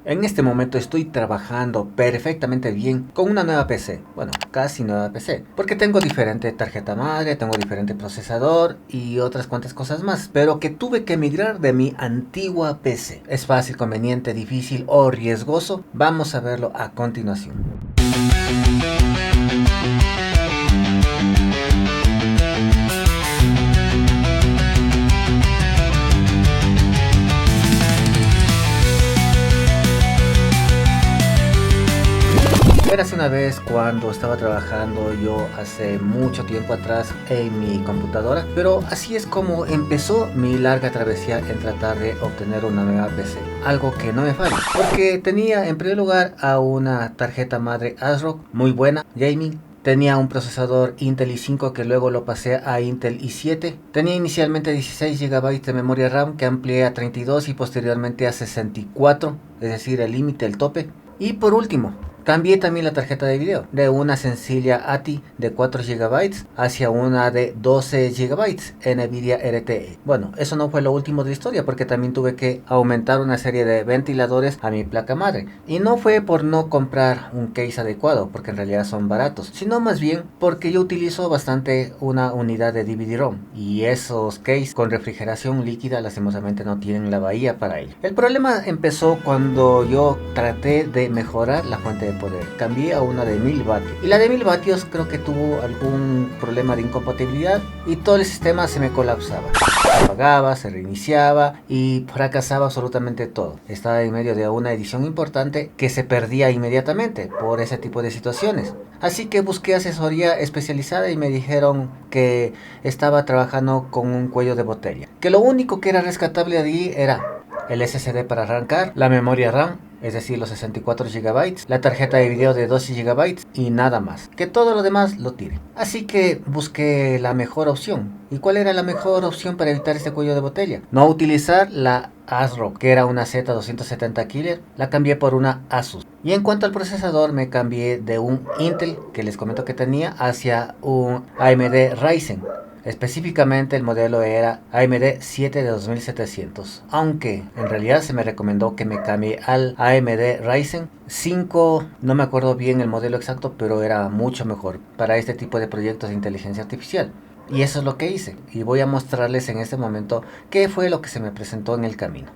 En este momento estoy trabajando perfectamente bien con una nueva PC, bueno, casi nueva PC, porque tengo diferente tarjeta madre, tengo diferente procesador y otras cuantas cosas más, pero que tuve que migrar de mi antigua PC. ¿Es fácil, conveniente, difícil o riesgoso? Vamos a verlo a continuación. Érase una vez cuando estaba trabajando yo hace mucho tiempo atrás en mi computadora, pero así es como empezó mi larga travesía en tratar de obtener una nueva PC. Algo que no me falla, porque tenía en primer lugar a una tarjeta madre ASRock muy buena, gaming. Tenía un procesador Intel i5 que luego lo pasé a Intel i7. Tenía inicialmente 16 GB de memoria RAM que amplié a 32 y posteriormente a 64, es decir, el límite, el tope. Y por último, cambié también la tarjeta de video de una sencilla ATI de 4 GB hacia una de 12 GB NVIDIA RTX. Bueno, eso no fue lo último de la historia porque también tuve que aumentar una serie de ventiladores a mi placa madre. Y no fue por no comprar un case adecuado, porque en realidad son baratos, sino más bien porque yo utilizo bastante una unidad de DVD-ROM y esos cases con refrigeración líquida lastimosamente no tienen la bahía para ello. El problema empezó cuando yo traté de mejorar la fuente de poder. Cambié a una de 1000 vatios y la de 1000 vatios creo que tuvo algún problema de incompatibilidad y todo el sistema se me colapsaba. Se apagaba, se reiniciaba y fracasaba absolutamente todo. Estaba en medio de una edición importante que se perdía inmediatamente por ese tipo de situaciones. Así que busqué asesoría especializada y me dijeron que estaba trabajando con un cuello de botella. Que lo único que era rescatable allí era el SSD para arrancar, la memoria RAM, es decir, los 64 GB, la tarjeta de video de 12 GB y nada más. Que todo lo demás lo tire. Así que busqué la mejor opción. ¿Y cuál era la mejor opción para evitar este cuello de botella? No utilizar la ASRock, que era una Z270 Killer, la cambié por una Asus. Y en cuanto al procesador, me cambié de un Intel, que les comento que tenía, hacia un AMD Ryzen. Específicamente el modelo era AMD 7 de 2700, aunque en realidad se me recomendó que me cambie al AMD Ryzen 5, no me acuerdo bien el modelo exacto, pero era mucho mejor para este tipo de proyectos de inteligencia artificial. Y eso es lo que hice, y voy a mostrarles en este momento qué fue lo que se me presentó en el camino.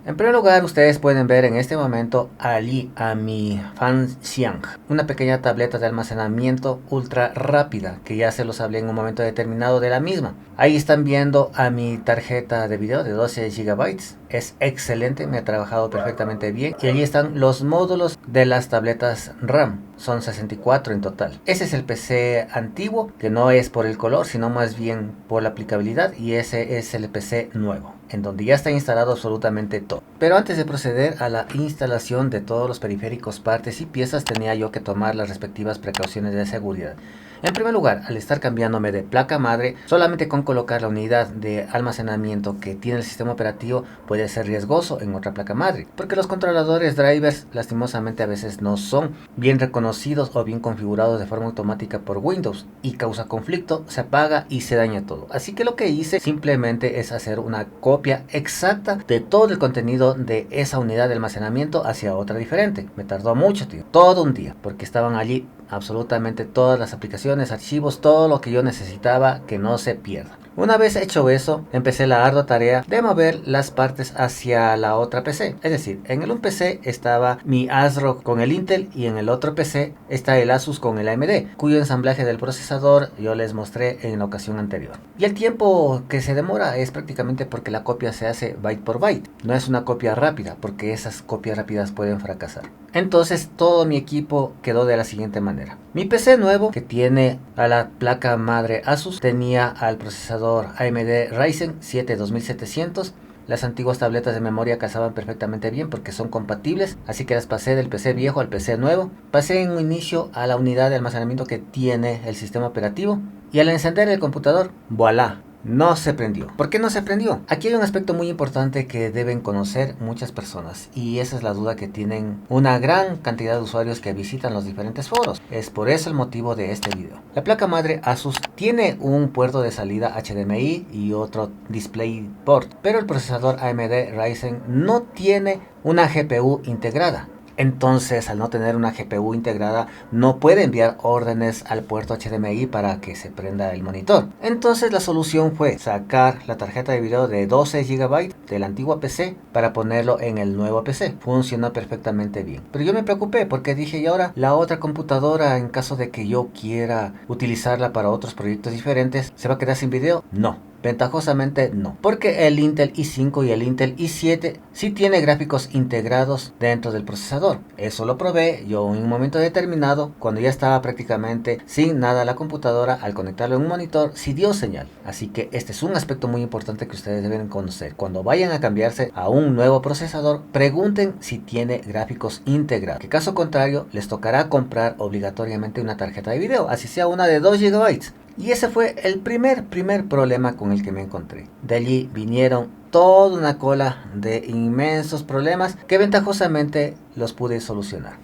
En primer lugar, ustedes pueden ver en este momento allí a mi Fanxiang, una pequeña tableta de almacenamiento ultra rápida, que ya se los hablé en un momento determinado de la misma. Ahí están viendo a mi tarjeta de video de 12 GB, es excelente, me ha trabajado perfectamente bien. Y allí están los módulos de las tabletas RAM, son 64 en total. Ese es el PC antiguo, que no es por el color, sino más bien por la aplicabilidad, y ese es el PC nuevo, en donde ya está instalado absolutamente todo. Pero antes de proceder a la instalación de todos los periféricos, partes y piezas, tenía yo que tomar las respectivas precauciones de seguridad. En primer lugar, al estar cambiándome de placa madre, solamente con colocar la unidad de almacenamiento que tiene el sistema operativo puede ser riesgoso en otra placa madre, porque los controladores drivers lastimosamente a veces no son bien reconocidos o bien configurados de forma automática por Windows y causa conflicto, se apaga y se daña todo. Así que lo que hice simplemente es hacer una copia exacta de todo el contenido de esa unidad de almacenamiento hacia otra diferente. Me tardó mucho, tío, todo un día, porque estaban allí absolutamente todas las aplicaciones, archivos, todo lo que yo necesitaba que no se pierda. Una vez hecho eso, empecé la ardua tarea de mover las partes hacia la otra PC. Es decir, en el un PC estaba mi ASRock con el Intel y en el otro PC está el Asus con el AMD, cuyo ensamblaje del procesador yo les mostré en la ocasión anterior. Y el tiempo que se demora es prácticamente porque la copia se hace byte por byte. No es una copia rápida, porque esas copias rápidas pueden fracasar. Entonces todo mi equipo quedó de la siguiente manera. Mi PC nuevo, que tiene a la placa madre Asus, tenía al procesador AMD Ryzen 7 2700. Las antiguas tabletas de memoria casaban perfectamente bien porque son compatibles, así que las pasé del PC viejo al PC nuevo. Pasé en un inicio a la unidad de almacenamiento que tiene el sistema operativo y al encender el computador, voilà, no se prendió. ¿Por qué no se prendió? Aquí hay un aspecto muy importante que deben conocer muchas personas, y esa es la duda que tienen una gran cantidad de usuarios que visitan los diferentes foros. Es por eso el motivo de este video. La placa madre Asus tiene un puerto de salida HDMI y otro DisplayPort, pero el procesador AMD Ryzen no tiene una GPU integrada. Entonces, al no tener una GPU integrada, no puede enviar órdenes al puerto HDMI para que se prenda el monitor. Entonces, la solución fue sacar la tarjeta de video de 12 GB de la antigua PC para ponerlo en el nuevo PC. Funcionó perfectamente bien. Pero yo me preocupé porque dije, y ahora la otra computadora, en caso de que yo quiera utilizarla para otros proyectos diferentes, ¿se va a quedar sin video? No. Ventajosamente no, porque el Intel i5 y el Intel i7 sí tiene gráficos integrados dentro del procesador. Eso lo probé yo en un momento determinado, cuando ya estaba prácticamente sin nada la computadora. Al conectarlo en un monitor sí dio señal. Así que este es un aspecto muy importante que ustedes deben conocer. Cuando vayan a cambiarse a un nuevo procesador, pregunten si tiene gráficos integrados, que caso contrario les tocará comprar obligatoriamente una tarjeta de video, así sea una de 2 GB. Y ese fue el primer problema con el que me encontré. De allí vinieron toda una cola de inmensos problemas que ventajosamente los pude solucionar.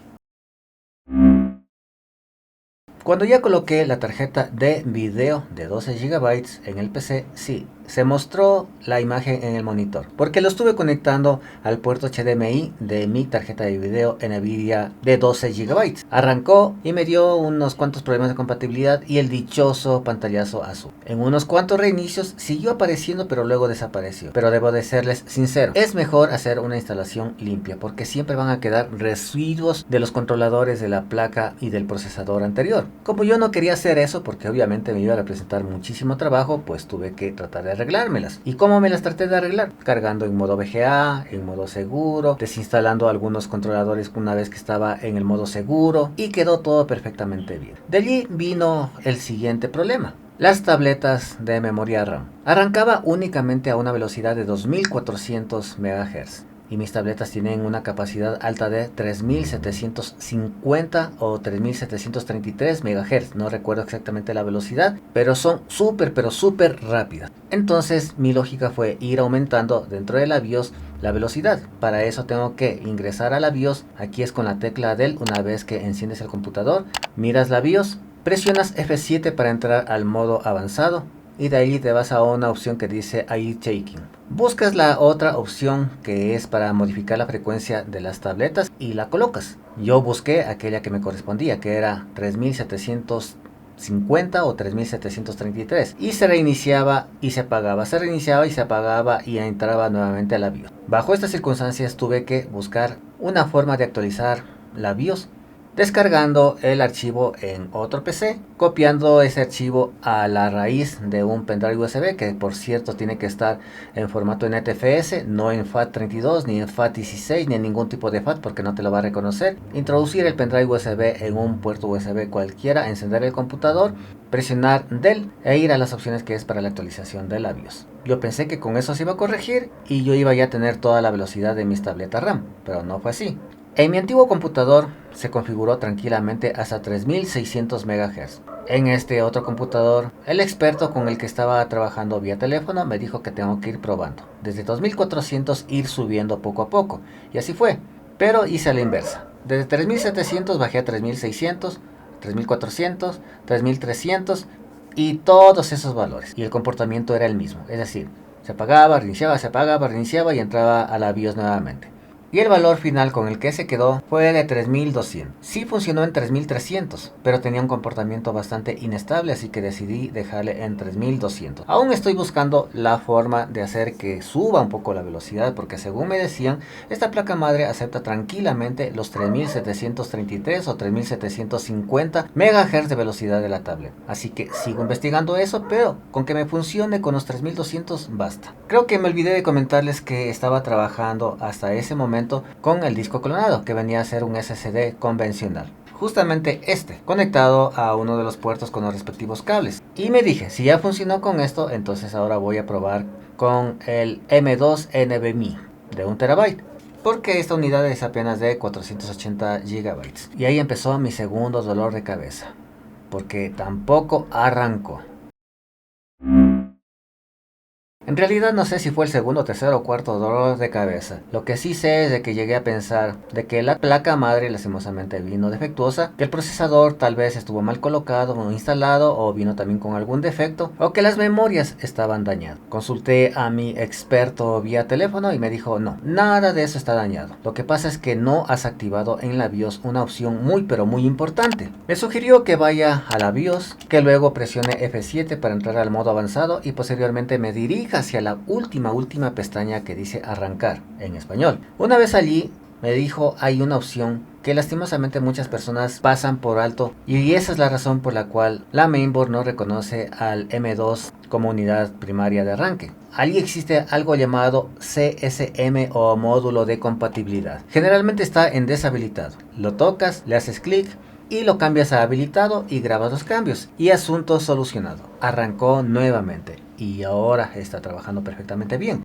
Cuando ya coloqué la tarjeta de video de 12 GB en el PC, sí, se mostró la imagen en el monitor, porque lo estuve conectando al puerto HDMI de mi tarjeta de video Nvidia de 12 GB. Arrancó y me dio unos cuantos problemas de compatibilidad y el dichoso pantallazo azul. En unos cuantos reinicios siguió apareciendo, pero luego desapareció. Pero debo de serles sincero, es mejor hacer una instalación limpia, porque siempre van a quedar residuos de los controladores de la placa y del procesador anterior. Como yo no quería hacer eso, porque obviamente me iba a representar muchísimo trabajo, pues tuve que tratar de arreglármelas. ¿Y cómo me las traté de arreglar? Cargando en modo VGA, en modo seguro, desinstalando algunos controladores una vez que estaba en el modo seguro, y quedó todo perfectamente bien. De allí vino el siguiente problema. Las tabletas de memoria RAM. Arrancaba únicamente a una velocidad de 2400 MHz. Y mis tabletas tienen una capacidad alta de 3750 o 3733 MHz. No recuerdo exactamente la velocidad, pero son súper rápidas. Entonces mi lógica fue ir aumentando dentro de la BIOS la velocidad. Para eso tengo que ingresar a la BIOS. Aquí es con la tecla del, una vez que enciendes el computador, miras la BIOS, presionas F7 para entrar al modo avanzado. Y de ahí te vas a una opción que dice Eye Tracking. Buscas la otra opción que es para modificar la frecuencia de las tabletas y la colocas. Yo busqué aquella que me correspondía, que era 3750 o 3733, y se reiniciaba y se apagaba, se reiniciaba y se apagaba y entraba nuevamente a la BIOS. Bajo estas circunstancias tuve que buscar una forma de actualizar la BIOS, descargando el archivo en otro PC, copiando ese archivo a la raíz de un pendrive USB, que por cierto tiene que estar en formato NTFS, no en FAT32, ni en FAT16, ni en ningún tipo de FAT, porque no te lo va a reconocer. Introducir el pendrive USB en un puerto USB cualquiera, encender el computador, presionar del e ir a las opciones que es para la actualización de la BIOS. Yo pensé que con eso se iba a corregir y yo iba ya a tener toda la velocidad de mis tabletas RAM, pero no fue así. En mi antiguo computador se configuró tranquilamente hasta 3600 MHz. En este otro computador, el experto con el que estaba trabajando vía teléfono me dijo que tengo que ir probando. Desde 2400 ir subiendo poco a poco. Y así fue. Pero hice a la inversa. Desde 3700 bajé a 3600, 3400, 3300 y todos esos valores. Y el comportamiento era el mismo. Es decir, se apagaba, reiniciaba, se apagaba, reiniciaba y entraba a la BIOS nuevamente. Y el valor final con el que se quedó fue de 3200. Sí funcionó en 3300, pero tenía un comportamiento bastante inestable, así que decidí dejarle en 3200. Aún estoy buscando la forma de hacer que suba un poco la velocidad, porque según me decían, esta placa madre acepta tranquilamente los 3733 o 3750 MHz de velocidad de la tablet. Así que sigo investigando eso, pero con que me funcione con los 3200 basta. Creo que me olvidé de comentarles que estaba trabajando hasta ese momento con el disco clonado, que venía a ser un SSD convencional, justamente este, conectado a uno de los puertos con los respectivos cables. Y me dije, si ya funcionó con esto, entonces ahora voy a probar con el M2 NVMe de 1 TB, porque esta unidad es apenas de 480 GB. Y ahí empezó mi segundo dolor de cabeza, porque tampoco arrancó. En realidad no sé si fue el segundo, tercero o cuarto dolor de cabeza. Lo que sí sé es de que llegué a pensar de que la placa madre lastimosamente vino defectuosa, que el procesador tal vez estuvo mal colocado o instalado, o vino también con algún defecto, o que las memorias estaban dañadas. Consulté a mi experto vía teléfono y me dijo no, nada de eso está dañado. Lo que pasa es que no has activado en la BIOS una opción muy pero muy importante. Me sugirió que vaya a la BIOS, que luego presione F7 para entrar al modo avanzado y posteriormente me dirija hacia la última pestaña que dice arrancar en español. Una vez allí me dijo hay una opción que lastimosamente muchas personas pasan por alto, y esa es la razón por la cual la mainboard no reconoce al M2 como unidad primaria de arranque. Allí existe algo llamado CSM o módulo de compatibilidad. Generalmente está en deshabilitado. Lo tocas, le haces clic y lo cambias a habilitado y grabas los cambios y asunto solucionado. Arrancó nuevamente y ahora está trabajando perfectamente bien.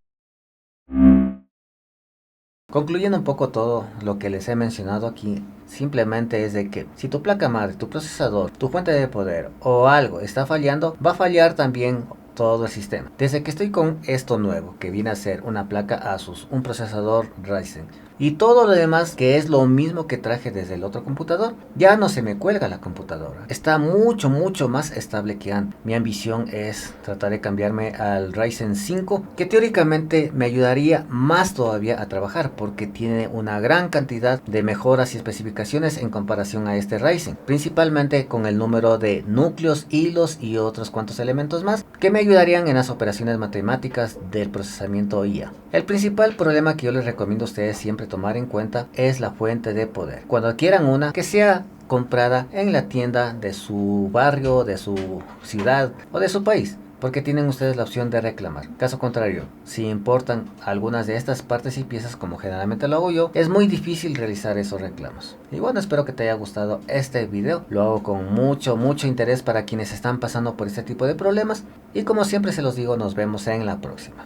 Concluyendo un poco todo lo que les he mencionado aquí, simplemente es de que si tu placa madre, tu procesador, tu fuente de poder o algo está fallando, va a fallar también todo el sistema. Desde que estoy con esto nuevo, que viene a ser una placa Asus, un procesador Ryzen y todo lo demás, que es lo mismo que traje desde el otro computador, ya no se me cuelga la computadora. Está mucho más estable que antes. Mi ambición es tratar de cambiarme al Ryzen 5, que teóricamente me ayudaría más todavía a trabajar, porque tiene una gran cantidad de mejoras y especificaciones en comparación a este Ryzen, principalmente con el número de núcleos, hilos y otros cuantos elementos más que me ayudarían en las operaciones matemáticas del procesamiento IA. El principal problema que yo les recomiendo a ustedes siempre tomar en cuenta es la fuente de poder. Cuando adquieran una, que sea comprada en la tienda de su barrio, de su ciudad o de su país, porque tienen ustedes la opción de reclamar. Caso contrario, si importan algunas de estas partes y piezas, como generalmente lo hago yo, es muy difícil realizar esos reclamos. Y bueno, espero que te haya gustado este video. Lo hago con mucho interés para quienes están pasando por este tipo de problemas. Y como siempre se los digo, nos vemos en la próxima.